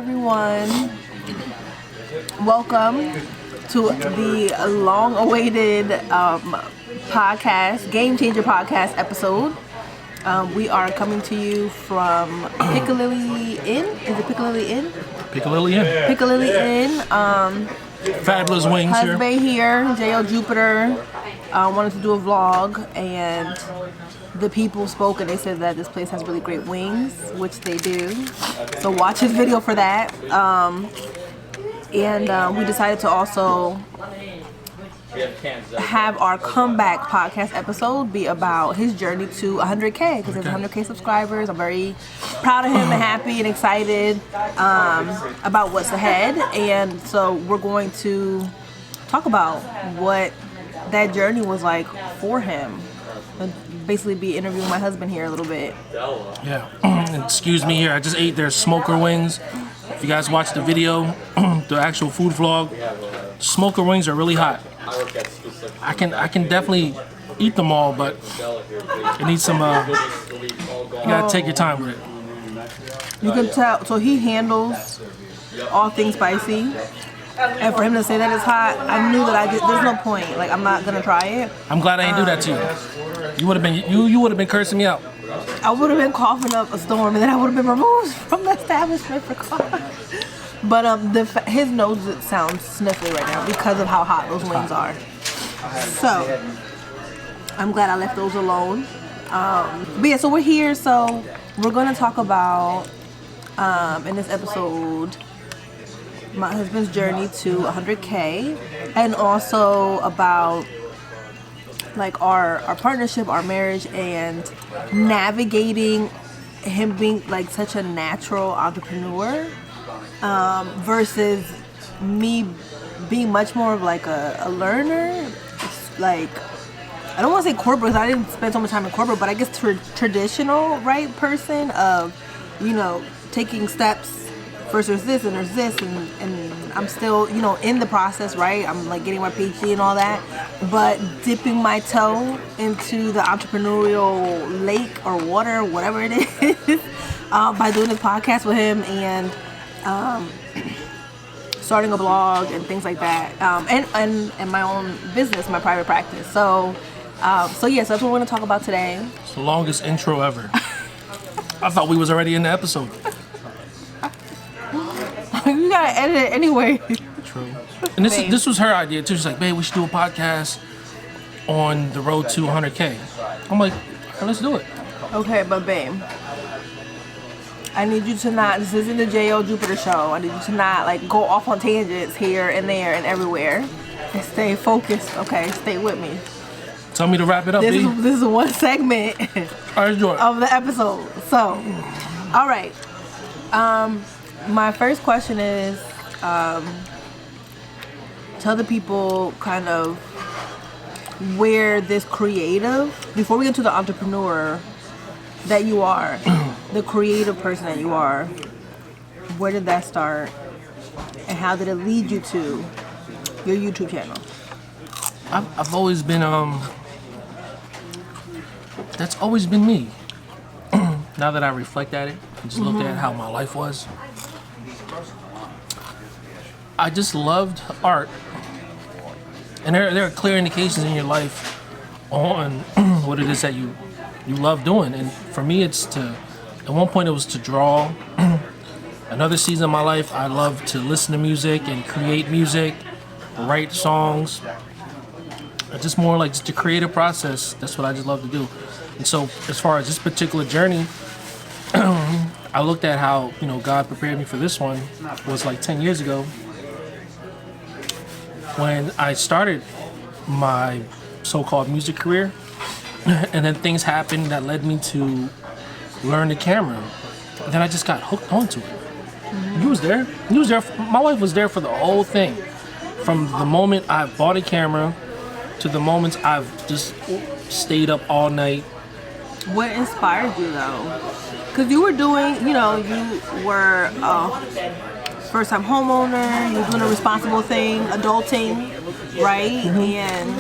everyone. Welcome to the long-awaited podcast, Game Changer podcast episode. We are coming to you from Pic-A-Lilli INN. Is it Pic-A-Lilli INN? Pic-A-Lilli INN. Pic-A-Lilli INN. Fabulous wings here. Husband here, J.O. Jupiter. Wanted to do a vlog, and the people spoke and they said that this place has really great wings, which they do. So watch his video for that. And we decided to also have our comeback podcast episode be about his journey to 100K, because there's 100K subscribers. I'm very proud of him and happy and excited about what's ahead. And so we're going to talk about what that journey was like for him. And basically be interviewing my husband here a little bit. Yeah. Excuse me here. I just ate their smoker wings. If you guys watch the video, the actual food vlog, smoker wings are really hot. I can definitely eat them all, but it needs some. You gotta take your time with it. You can tell. So he handles all things spicy. And for him to say that it's hot, I knew that there's no point. Like, I'm not gonna try it. I'm glad I didn't do that to you. You would have been cursing me out. I would have been coughing up a storm, and then I would have been removed from the establishment for cough. But his nose sounds sniffly right now because of how hot those wings are. So I'm glad I left those alone. But yeah, so we're here. So we're gonna talk about in this episode my husband's journey to 100K, and also about like our partnership, our marriage, and navigating him being like such a natural entrepreneur versus me being much more of like a learner. It's like, I don't want to say corporate, I didn't spend so much time in corporate, but I guess traditional, right, person of, you know, taking steps. First there's this and there's this, and I'm still, you know, in the process, right? I'm like getting my PhD and all that, but dipping my toe into the entrepreneurial lake or water, whatever it is, by doing this podcast with him and starting a blog and things like that, and my own business, my private practice. So yes, that's what we're going to talk about today. It's the longest intro ever. I thought we was already in the episode. You gotta edit it anyway. True. And this was her idea too. She's like, babe, we should do a podcast on the road to 100K. I'm like, okay, let's do it. Okay, but babe, I need you to not, this isn't the J.O. Jupiter show. I need you to not like go off on tangents here and there and everywhere. And stay focused, okay? Stay with me. Tell me to wrap it up, This is one segment all right, of the episode. So, all right. My first question is, tell the people kind of where this creative, before we get to the entrepreneur that you are, the creative person that you are, where did that start? And how did it lead you to your YouTube channel? I've always been, that's always been me. Now that I reflect at it, and just look at how my life was, I just loved art, and there are clear indications in your life on what it is that you love doing. And for me, it's to, at one point it was to draw. Another season of my life, I love to listen to music and create music, write songs. Just more like just the creative process. That's what I just love to do. And so as far as this particular journey, I looked at how, you know, God prepared me for this one was like 10 years ago when I started my so-called music career. And then things happened that led me to learn the camera. And then I just got hooked onto it. You was there. My wife was there for the whole thing. From the moment I bought a camera to the moments I've just stayed up all night. What inspired you though? Because you were doing, you know, you were a first-time homeowner, you were doing a responsible thing, adulting, right? And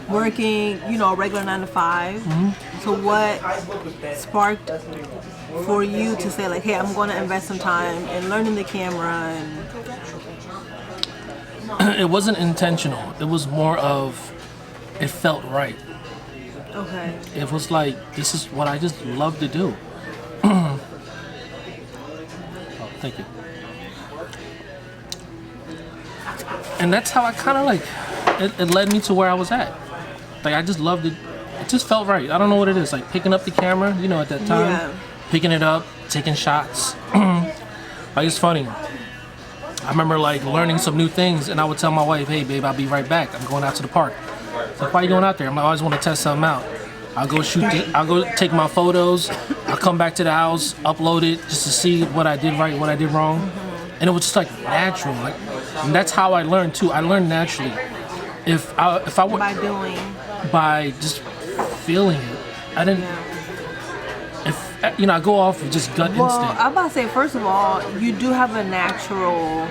working, you know, a regular 9 to 5. So what sparked for you to say like, hey, I'm going to invest some time in learning the camera? And It wasn't intentional. It was more of, it felt right. okay. It was like, this is what I just love to do. Oh, thank you. And that's how I kind of like, it led me to where I was at. Like, I just loved it. It just felt right. I don't know what it is. Like, picking up the camera, you know, at that time. Yeah. Picking it up, taking shots. Like, it's funny. I remember, like, learning some new things, and I would tell my wife, hey, babe, I'll be right back. I'm going out to the park. She's like, why are you going out there? I'm like, I always want to test something out. I'll go shoot it. I'll go take my photos. I'll come back to the house, upload it, just to see what I did right, what I did wrong. And it was just, like, natural. Like, and that's how I learned, too. I learned naturally. If I were... By doing. By just feeling it. I didn't... Yeah. If, you know, I go off of just gut Well, instinct. I'm about to say, first of all, you do have a natural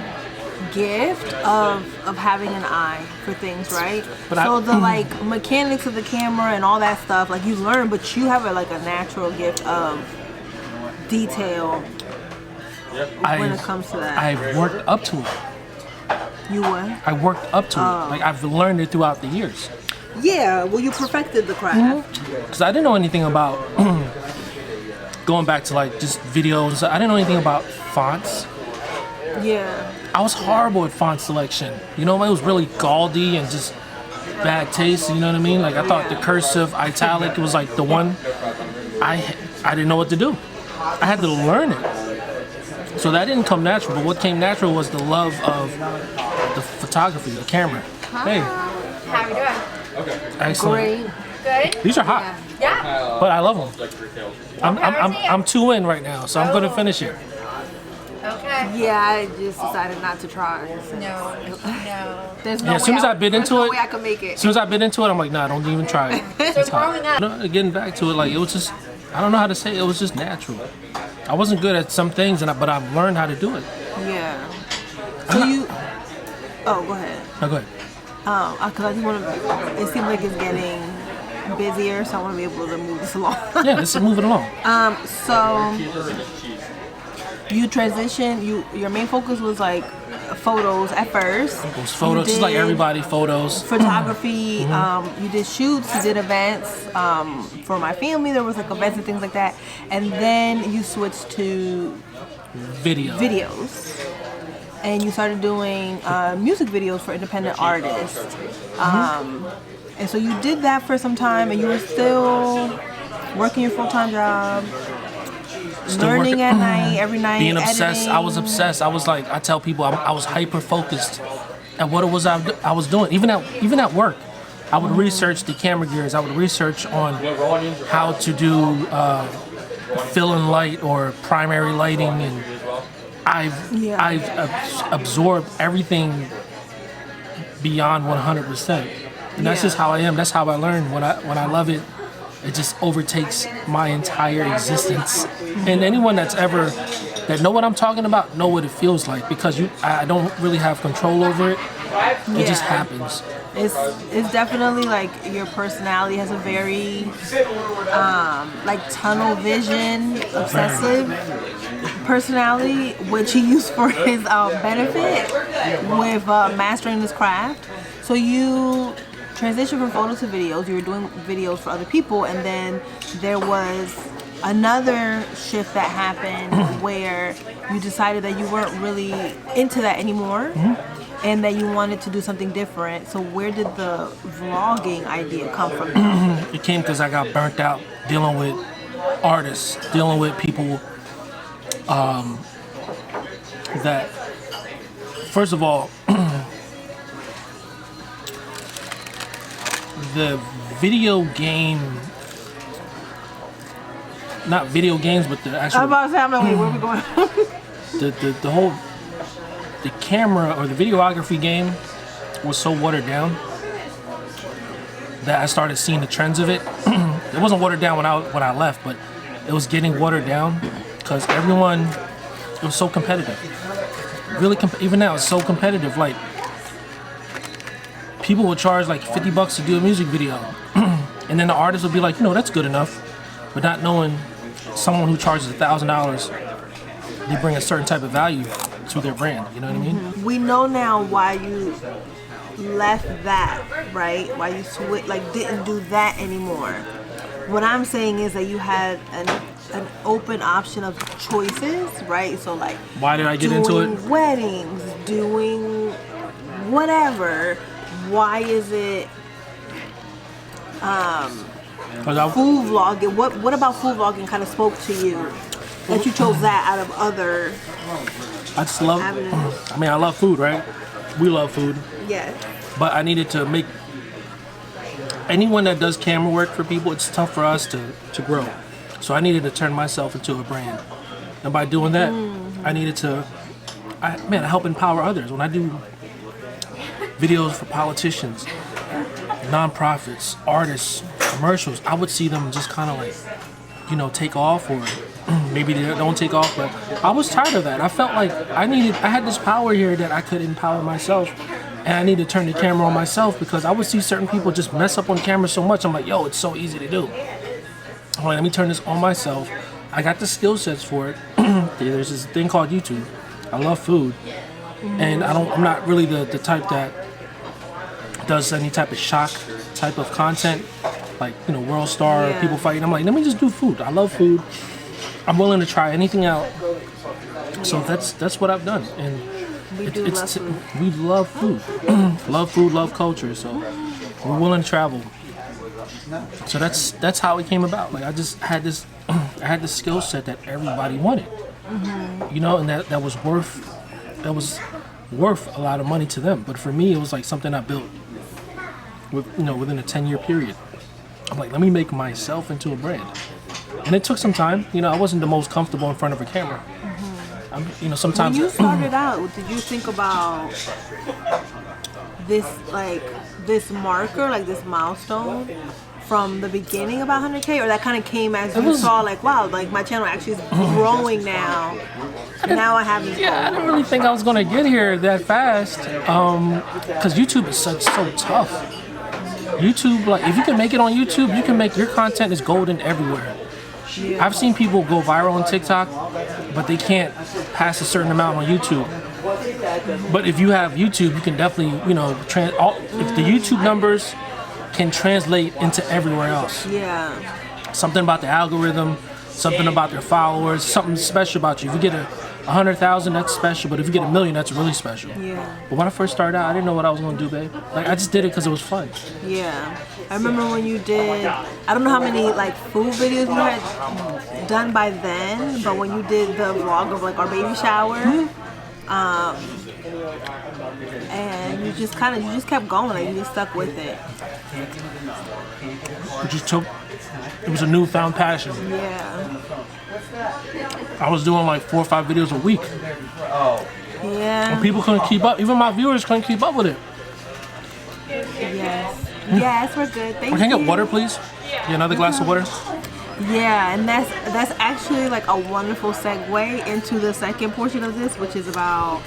gift of having an eye for things, right? But so the like mechanics of the camera and all that stuff, like you learn, but you have like a natural gift of detail when it comes to that. I've worked up to it. You what? I worked up to it. Like, I've learned it throughout the years. Yeah, well, you perfected the craft. Because I didn't know anything about, going back to like just videos, I didn't know anything about fonts. Yeah. I was horrible at font selection. You know, it was really gaudy and just bad taste, you know what I mean? Like, I thought the cursive, italic was like the one. I didn't know what to do. I had to learn it. So that didn't come natural, but what came natural was the love of the photography, the camera. Hey, How you doing? excellent. Great. Good? These are hot, Yeah? but I love them. I'm 2 in right now, so I'm gonna finish it. Okay. Yeah, I just decided not to try. No. There's no Yeah, as soon way as I bit there's into no it, way I can make it. as soon as I bit into it, I'm like, nah, don't even try it. So growing up, No, getting back to it, like, it was just, I don't know how to say it, it was just natural. I wasn't good at some things, but I've learned how to do it. Yeah. So you. Oh, go ahead. No, go ahead. Because I just want to. It seems like it's getting busier, so I want to be able to move this along. Yeah, let's move it along. So you transition. Your main focus was like photos at first. It was photos, just like everybody, photos. Photography. You did shoots. You did events. For my family, there was like events and things like that. And then you switched to Video. videos. And you started doing music videos for independent artists. And so you did that for some time, and you were still working your full-time job, Still learning working- at night, every night, Being obsessed, editing. I was obsessed. I was like, I tell people, I was hyper-focused at what it was I was doing. Even at work, I would research the camera gears. I would research on how to do fill and light or primary lighting, and I've absorbed everything beyond 100%, and that's just how I am. That's how I learn. When I love it, it just overtakes my entire existence. And anyone that know what I'm talking about know what it feels like, because I don't really have control over it. It just happens. It's definitely like your personality has a very like tunnel vision, obsessive personality, which he used for his benefit with mastering this craft. So you transitioned from photos to videos. You were doing videos for other people, and then there was another shift that happened where you decided that you weren't really into that anymore. And that you wanted to do something different. So where did the vlogging idea come from? It came because I got burnt out dealing with artists, dealing with people that, first of all, the video game, not video games, but the actual, I'm about to say, I'm like, wait, where are we going? the whole, the camera or the videography game was so watered down that I started seeing the trends of it. It wasn't watered down when I left, but it was getting watered down because everyone, it was so competitive. Really, even now, it's so competitive. Like, people would charge like $50 to do a music video, and then the artist would be like, that's good enough, but not knowing someone who charges $1,000, they bring a certain type of value to their brand. You know what I mean? We know now why you left that, right? Why you didn't do that anymore. What I'm saying is that you had an open option of choices, right? So like, why did I get into it? Doing weddings, doing whatever. Why is it food vlogging? What about food vlogging kind of spoke to you that you chose that out of other? I just love. I mean, I love food, right? We love food. Yes. But I needed to make anyone that does camera work for people. It's tough for us to grow. So I needed to turn myself into a brand, and by doing that, I needed to, help empower others. When I do videos for politicians, nonprofits, artists, commercials, I would see them just kind of like, take off, or maybe they don't take off. But I was tired of that. I felt like I had this power here that I could empower myself, and I needed to turn the camera on myself because I would see certain people just mess up on camera so much. I'm like, yo, it's so easy to do. I'm like, let me turn this on myself. I got the skill sets for it. There's this thing called YouTube. I love food, and I'm not really the type that does any type of shock type of content, like World Star, people fighting. I'm like, let me just do food. I love food. I'm willing to try anything out. So that's what I've done, and we love food. Love food, love culture. So we're willing to travel. So that's how it came about. Like I just had this, I had this skill set that everybody wanted, and that was worth a lot of money to them. But for me, it was like something I built within a 10-year period. I'm like, let me make myself into a brand, and it took some time. I wasn't the most comfortable in front of a camera. Sometimes when you started out, did you think about this marker, like this milestone, from the beginning about 100K, or that kind of came as you saw, like, wow, like my channel actually is growing now. Now I have this goal. I didn't really think I was gonna get here that fast, because YouTube is so tough. YouTube, like, if you can make it on YouTube, you can make your content is golden everywhere. Yeah. I've seen people go viral on TikTok, but they can't pass a certain amount on YouTube. But if you have YouTube, you can definitely, if the YouTube numbers can translate into everywhere else. Yeah. Something about the algorithm, something about their followers, something special about you. If you get 100,000, that's special, but if you get 1 million, that's really special. Yeah. But when I first started out, I didn't know what I was gonna do, babe. Like, I just did it because it was fun. Yeah. I remember when you did, I don't know how many like food videos you had done by then, but when you did the vlog of like our baby shower, and you just kept going, like you just stuck with it. It was a newfound passion. Yeah. I was doing like 4 or 5 videos a week. Yeah. And people couldn't keep up. Even my viewers couldn't keep up with it. Yes. Yes, we're good. Thank you. Can I get water, please? Yeah, another glass of water. Yeah, and that's actually like a wonderful segue into the second portion of this, which is about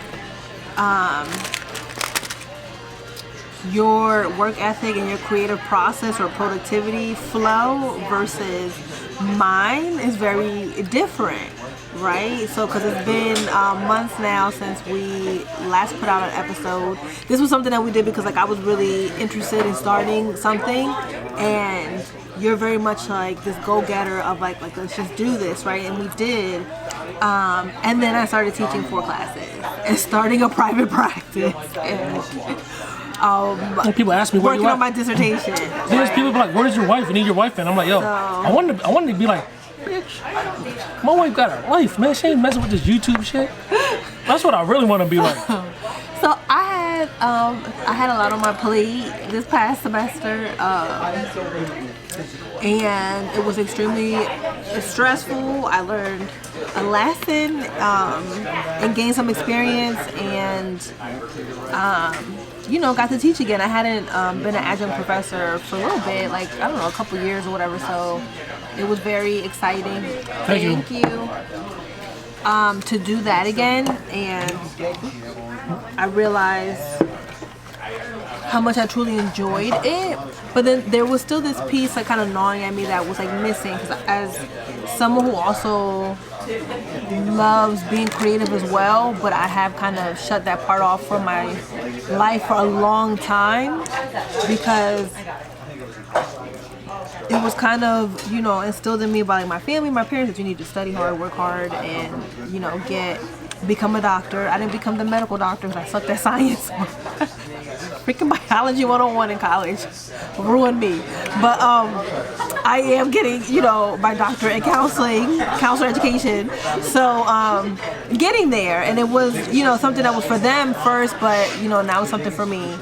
your work ethic and your creative process or productivity flow versus mine is very different, right? So because it's been months now since we last put out an episode. This was something that we did because like I was really interested in starting something, and you're very much like this go-getter of like let's just do this, right? And we did. And then I started teaching 4 classes and starting a private practice. And, people ask me where working on my dissertation. There's people be like, "Where's your wife?" I need your wife, and I'm like, "Yo, I wanted to be like, bitch, my wife got a life, man. She ain't messing with this YouTube shit." That's what I really want to be like. So I had a lot on my plate this past semester, and it was extremely stressful. I learned a lesson and gained some experience, and got to teach again. I hadn't been an adjunct professor for a little bit, like I don't know, a couple years or whatever. So it was very exciting. Thank you. To do that again, and I realized how much I truly enjoyed it. But then there was still this piece like kind of gnawing at me that was like missing, because as someone who also loves being creative as well, but I have kind of shut that part off from my life for a long time, because it was kind of, you know, instilled in me by like my family, my parents, that you need to study hard, work hard, and, you know, become a doctor. I didn't become the medical doctor because I sucked at science. Freaking biology 101 in college ruined me. But I am getting, you know, my doctorate in counselor education. So getting there, and it was, you know, something that was for them first, but, you know, now it's something for me.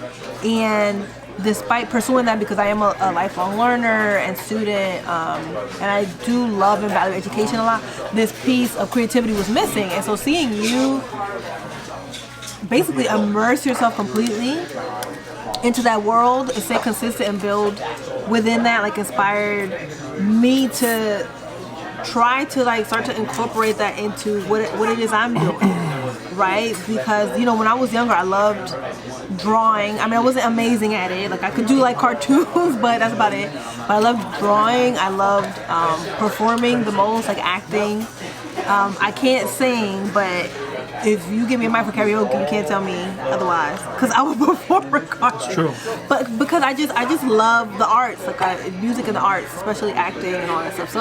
And despite pursuing that, because I am a lifelong learner and student, and I do love and value education a lot, this piece of creativity was missing. And so seeing you basically immerse yourself completely into that world and stay consistent and build within that, like, inspired me to try to like start to incorporate that into what it is I'm doing, right? Because, you know, when I was younger, I loved drawing. I mean, I wasn't amazing at it. Like, I could do like cartoons, but that's about it. But I loved drawing. I loved performing the most, like acting. I can't sing, but if you give me a mic for karaoke, you can't tell me otherwise, because I will perform regardless. It's true. But because I just love the arts, like music and the arts, especially acting and all that stuff.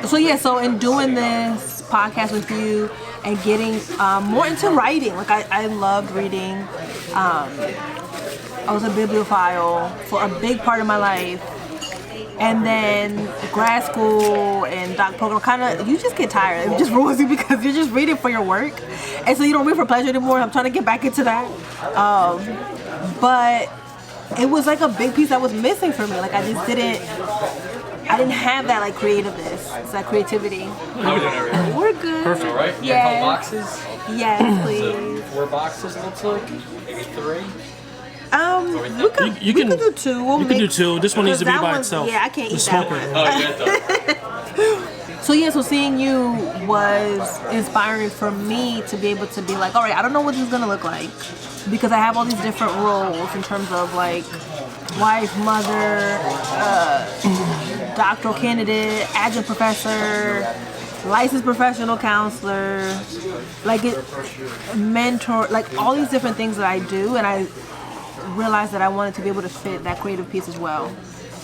So in doing this podcast with you and getting more into writing, like I loved reading. I was a bibliophile for a big part of my life. And then grad school and doc program, kind of, you just get tired. It just ruins you because you're just reading for your work. And so you don't read for pleasure anymore. I'm trying to get back into that. But it was like a big piece that was missing for me. Like, I didn't have that like creativeness, that creativity. How we doing over here? We're good. Perfect. All right. Yeah. Couple boxes. Yes, please. 4 boxes, it looks like. Maybe 3. You we can could do 2. You can do 2. This one needs to be that by one's- itself. Yeah, I can't The eat that smoker. one. Oh, yeah, So seeing you was inspiring for me to be able to be like, all right, I don't know what this is gonna look like, because I have all these different roles in terms of like wife, mother, doctoral candidate, adjunct professor, licensed professional counselor, like mentor, like all these different things that I do, and I realized that I wanted to be able to fit that creative piece as well,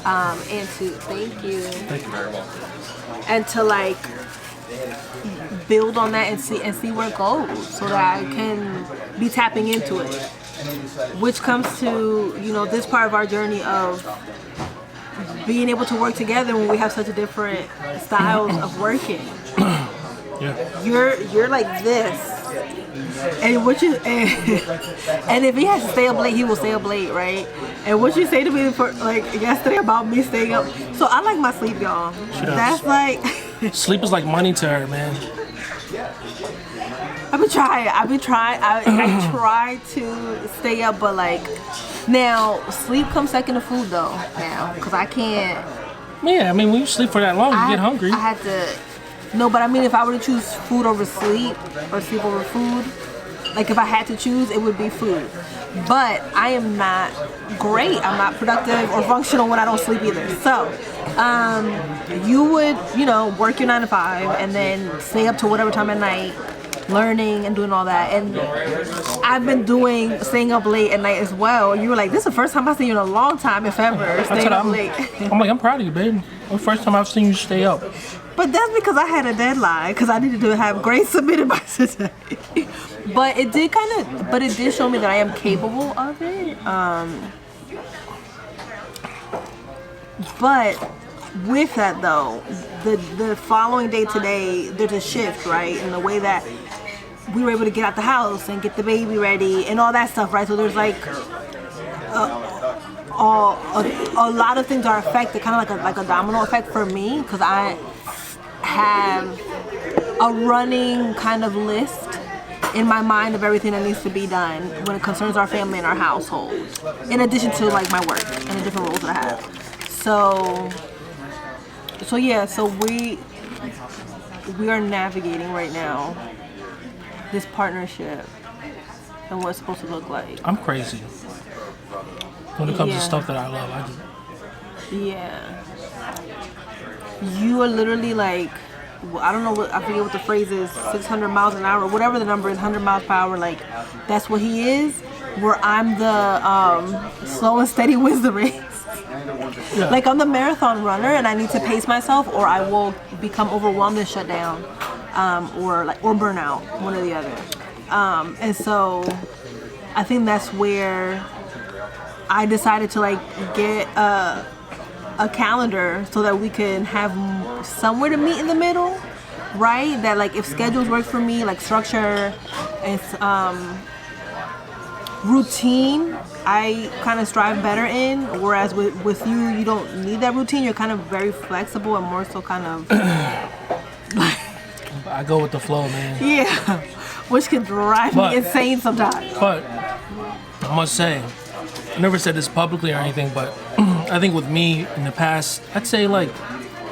and to thank you very well. and to like build on that and see where it goes, so that I can be tapping into it, which comes to, you know, this part of our journey of being able to work together when we have such a different styles of working. Yeah. You're like this. And what you and if he has to stay up late, he will stay up late, right? And what you say to me for like yesterday about me staying up, so I like my sleep, y'all. That's like Sleep is like money to her, man. I've been trying. I try to stay up, but like now sleep comes second to food though. Now, because I can't. Yeah, I mean, when you sleep for that long, you get hungry. I had to. No, but I mean, if I were to choose food over sleep or sleep over food, like if I had to choose, it would be food. But I am not great. I'm not productive or functional when I don't sleep either. So, you would, you know, work your 9 to 5 and then stay up to whatever time at night, learning and doing all that. And I've been staying up late at night as well. You were like, this is the first time I've seen you in a long time, if ever, staying up late. I'm like, I'm proud of you, babe. The first time I've seen you stay up. But that's because I had a deadline, because I needed to have grades submitted by today. But it did show me that I am capable of it. But with that though, the following day today, there's a shift, right? In the way that we were able to get out the house and get the baby ready and all that stuff, right? So there's like a lot of things are affected, kind of like a domino effect for me, because I have a running kind of list in my mind of everything that needs to be done when it concerns our family and our household, in addition to like my work and the different roles that I have. So we are navigating right now this partnership and what it's supposed to look like. I'm crazy. when it comes to Yeah. stuff that I love. I just, Yeah. You are literally like, well, I don't know what, I forget what the phrase is, 600 miles an hour, whatever the number is, 100 miles per hour, like, that's what he is, where I'm the slow and steady wins the race. yeah. Like, I'm the marathon runner and I need to pace myself or I will become overwhelmed and shut down, or burn out, one or the other. And so I think that's where I decided to like get a calendar so that we can have somewhere to meet in the middle, right? That like if schedules work for me, like structure and routine, I kind of strive better in. Whereas with you, you don't need that routine. You're kind of very flexible and more so kind of I go with the flow, man. yeah, which can drive But- me insane sometimes. But I must say, I never said this publicly or anything, but I think with me in the past, I'd say like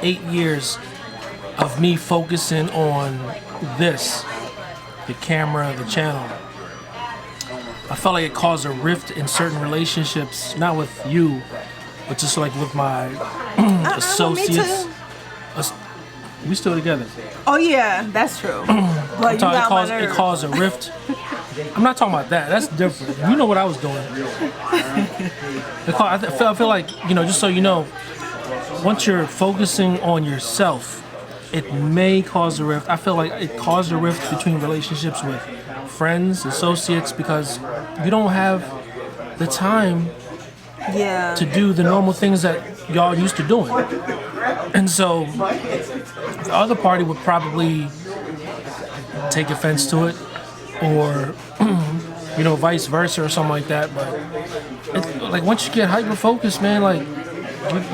8 years of me focusing on this, the camera, the channel, I felt like it caused a rift in certain relationships, not with you, but just like with my associates. Me too. We still together. Oh yeah, that's true. But you got my It nerves. caused a rift. I'm not talking about that. That's different. You know what I was doing. I feel like, just so you know, once you're focusing on yourself, it may cause a rift. I feel like it caused a rift between relationships with friends, associates, because you don't have the time Yeah. to do the normal things that y'all used to doing. And so the other party would probably take offense to it, or vice versa or something like that. But it's, like once you get hyper focused, man, like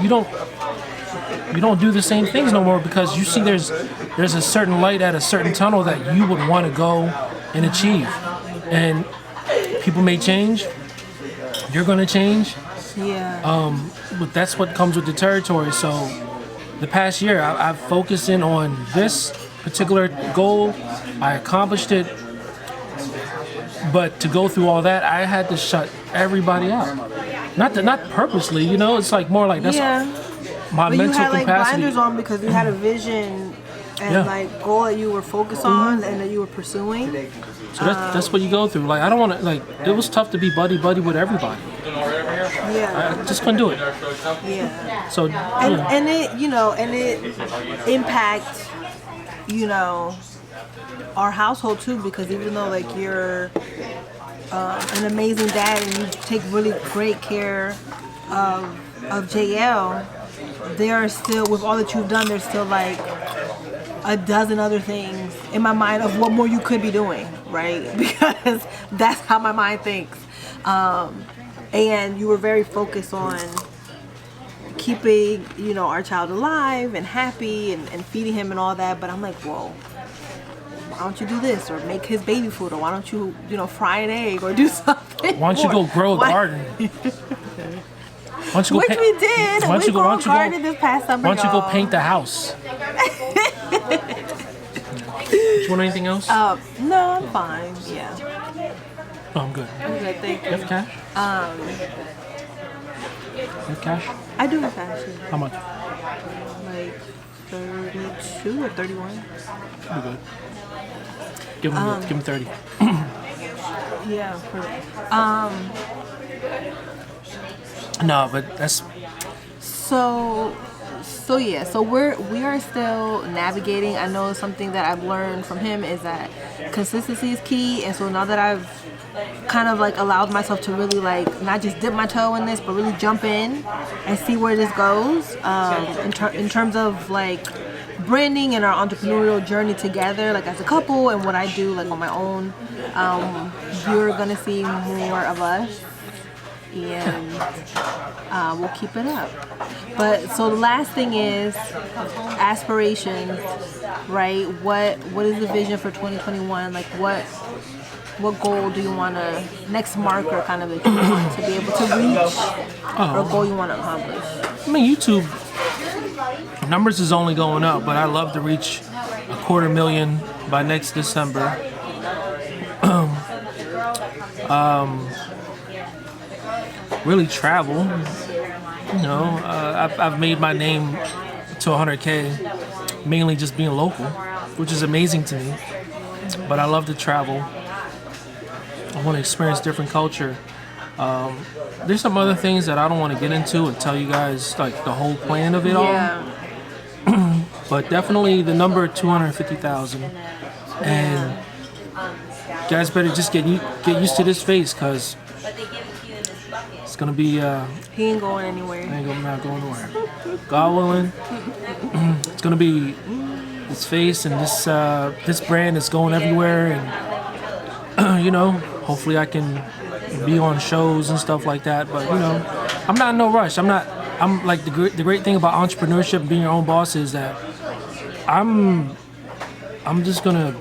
you don't do the same things no more because you see there's a certain light at a certain tunnel that you would want to go and achieve. And people may change. You're gonna change. Yeah. But that's what comes with the territory. So the past year, I've focused in on this particular goal. I accomplished it. But to go through all that, I had to shut everybody out. Not purposely, it's like more like that's my But you mental had like capacity. blinders on because you had a vision and Yeah. like goal that you were focused on and that you were pursuing. So that's what you go through. Like I don't want to it was tough to be buddy with everybody. Yeah. I just couldn't do it. Yeah. So And it impact, our household too, because even though like you're an amazing dad and you take really great care of JL, there are still, with all that you've done, there's still like a dozen other things in my mind of what more you could be doing, right? Because that's how my mind thinks. And you were very focused on keeping, our child alive and happy and feeding him and all that. But I'm like, whoa, why don't you do this or make his baby food, or why don't you, fry an egg or do something? why don't you go grow a garden? Why don't you go Which we did. Why don't you go? Why don't you garden go? this past summer. Why don't you go y'all. paint the house? Do you want anything else? No, I'm fine. Yeah. Oh, I'm good. I'm good, thank You you. have cash? You have cash? I do have fashion. How much? Like 32 or 31. Should be good. Give him 30. Yeah. Perfect. No, but that's So yeah, so we are still navigating. I know something that I've learned from him is that consistency is key, and so now that I've kind of like allowed myself to really like not just dip my toe in this, but really jump in and see where this goes. In terms of like branding and our entrepreneurial journey together, like as a couple, and what I do like on my own, you're gonna see more of us. And we'll keep it up. But so the last thing is aspirations, right? What is the vision for 2021? Like what goal do you want to, next marker kind of that you want to be able to reach, or goal you want to accomplish? I mean, YouTube numbers is only going up, but I love to reach 250,000 by next December. really travel. You know, I've made my name to 100K, mainly just being local, which is amazing to me. But I love to travel. I want to experience different culture. There's some other things that I don't want to get into and tell you guys like the whole plan of it all. But definitely the number 250,000, and you guys better just get used to this face, cause it's gonna be. He ain't going anywhere. Not going nowhere. God willing, it's gonna be this face and this brand is going everywhere, and you know, hopefully I can be on shows and stuff like that. But you know, I'm not in no rush. I'm like the great thing about entrepreneurship and being your own boss is that I'm just gonna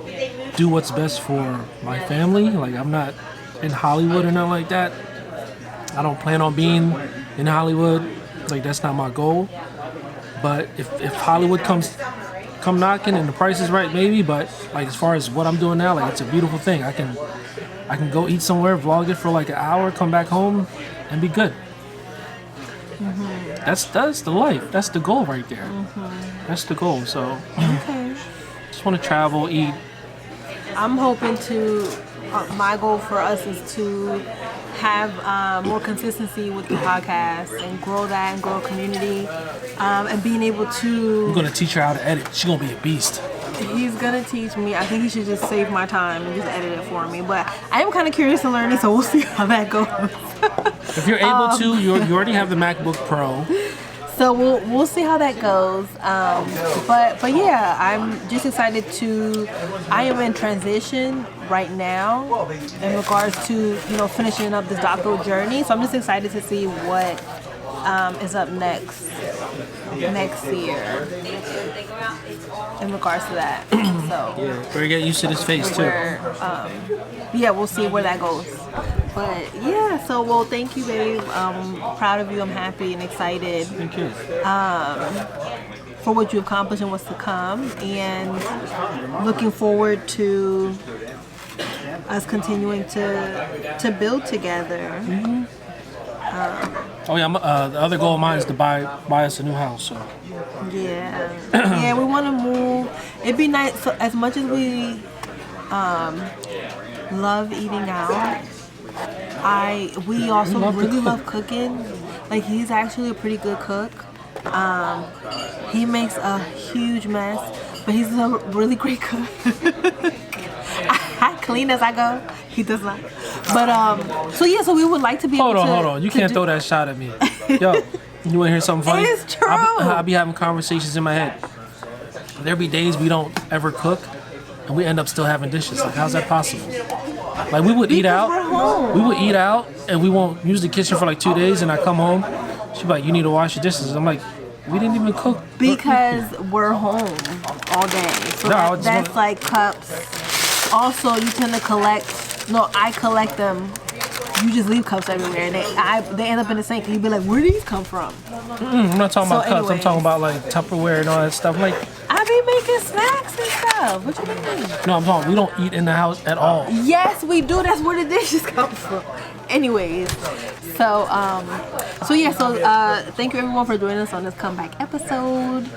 do what's best for my family. Like, I'm not in Hollywood or nothing like that. I don't plan on being in Hollywood. Like, that's not my goal. But if Hollywood come knocking and the price is right, maybe. But like, as far as what I'm doing now, like, it's a beautiful thing. I can go eat somewhere, vlog it for like an hour, come back home, and be good. That's the life. That's the goal right there. That's the goal. So just want to travel, eat. I'm hoping to. My goal for us is to have more consistency with the podcast and grow that and grow a community, and being able to. I'm gonna teach her how to edit. She's gonna be a beast. He's gonna teach me. I think he should just save my time and just edit it for me. But I am kind of curious to learn it, so we'll see how that goes. If you're able to, you already have the MacBook Pro. So we'll see how that goes. But yeah, I'm just excited to. I am in transition right now in regards to finishing up this doctoral journey. So I'm just excited to see what is up next year in regards to that. So Yeah, better get used to this face too. yeah, we'll see where that goes. But yeah, so well, thank you, babe. Proud of you. I'm happy and excited Thank you. for what you accomplished and what's to come, and looking forward to us continuing to build together. Oh yeah, the other goal of mine is to buy us a new house. So Yeah, we want to move. It'd be nice. So as much as we love eating out, we also really love cooking. Like, he's actually a pretty good cook. He makes a huge mess, but he's a really great cook. I clean as I go. He does not. But so we would like to be able to. Hold on. You can't throw that shot at me. Yo, you want to hear something funny? It's true. I'll be having conversations in my head. There be days we don't ever cook, and we end up still having dishes. Like, how's that possible? Like, we would eat out. We're home. We would eat out, and we won't use the kitchen for like 2 days. And I come home, she's like, "You need to wash your dishes." I'm like, "We didn't even cook." Because we're home all day. So No, that's like cups. Also, you tend to collect. No, I collect them. You just leave cups everywhere, and they end up in the sink. And you be like, "Where do these come from?" I'm not talking about cups. I'm anyways. talking about like Tupperware and all that stuff. Like, I be making snacks and stuff. What you mean? no, I'm talking. We don't eat in the house at all. Yes, we do. That's where the dishes come from. Anyways, so thank you everyone for joining us on this comeback episode.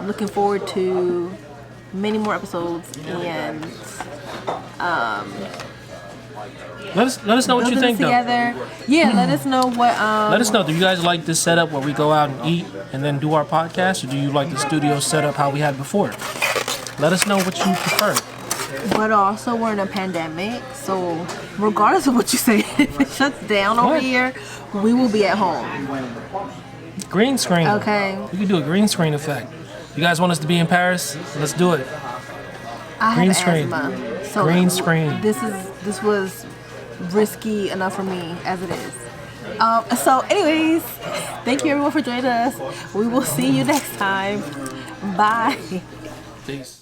Looking forward to many more episodes, and Let us know what you building think, though. together. Yeah, let us know what. Let us know. Do you guys like this setup where we go out and eat and then do our podcast, or do you like the studio setup how we had before? Let us know what you prefer. But also, we're in a pandemic, so regardless of what you say, if it shuts down over What? here, we will be at home. Green screen. Okay. We can do a green screen effect. You guys want us to be in Paris? Let's do it. I Green have screen. asthma, so Green screen. This was risky enough for me as it is. So, anyways, thank you everyone for joining us. We will see you next time. Bye. Peace.